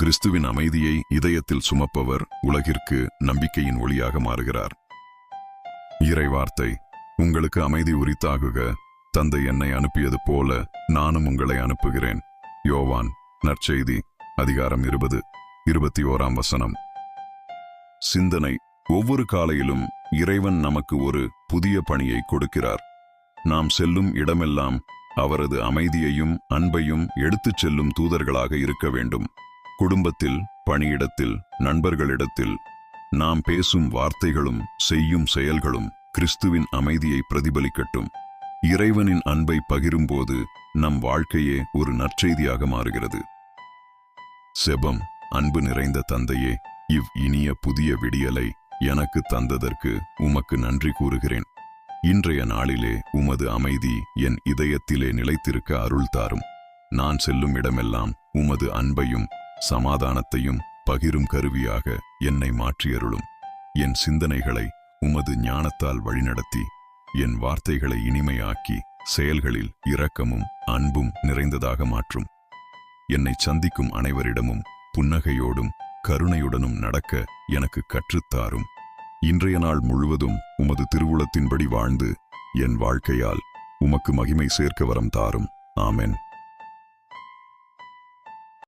கிறிஸ்துவின் அமைதியை இதயத்தில் சுமப்பவர் உலகிற்கு நம்பிக்கையின் ஒளியாக மாறுகிறார். இறைவார்த்தை: உங்களுக்கு அமைதி உரித்தாகுக. தந்தை என்னை அனுப்பியது போல நானும் உங்களை அனுப்புகிறேன். யோவான் நற்செய்தி அதிகாரம் 20, 21. சிந்தனை: ஒவ்வொரு காலையிலும் இறைவன் நமக்கு ஒரு புதிய பணியை கொடுக்கிறார். நாம் செல்லும் இடமெல்லாம் அவரது அமைதியையும் அன்பையும் எடுத்துச் செல்லும் தூதர்களாக இருக்க வேண்டும். குடும்பத்தில், பணியிடத்தில், நண்பர்களிடத்தில் நாம் பேசும் வார்த்தைகளும் செய்யும் செயல்களும் கிறிஸ்துவின் அமைதியை பிரதிபலிக்கட்டும். இறைவனின் அன்பை பகிரும்போது நம் வாழ்க்கையே ஒரு நற்செய்தியாக மாறுகிறது. செபம்: அன்பு நிறைந்த தந்தையே, இவ் இனிய புதிய விடியலை எனக்கு தந்ததற்கு உமக்கு நன்றி கூறுகிறேன். இன்றைய நாளிலே உமது அமைதி என் இதயத்திலே நிலைத்திருக்க அருள் தாரும். நான் செல்லும் இடமெல்லாம் உமது அன்பையும் சமாதானத்தையும் பகிரும் கருவியாக என்னை மாற்றியருளும். என் சிந்தனைகளை உமது ஞானத்தால் வழிநடத்தி, என் வார்த்தைகளை இனிமையாக்கி, செயல்களில் இரக்கமும் அன்பும் நிறைந்ததாக மாற்றும். என்னை சந்திக்கும் அனைவரிடமும் புன்னகையோடும் கருணையுடனும் நடக்க எனக்கு கற்றுத்தாரும். இன்றைய நாள் முழுவதும் உமது திருவுளத்தின்படி வாழ்ந்து என் வாழ்க்கையால் உமக்கு மகிமை சேர்க்க வரம் தாரும். ஆமென்.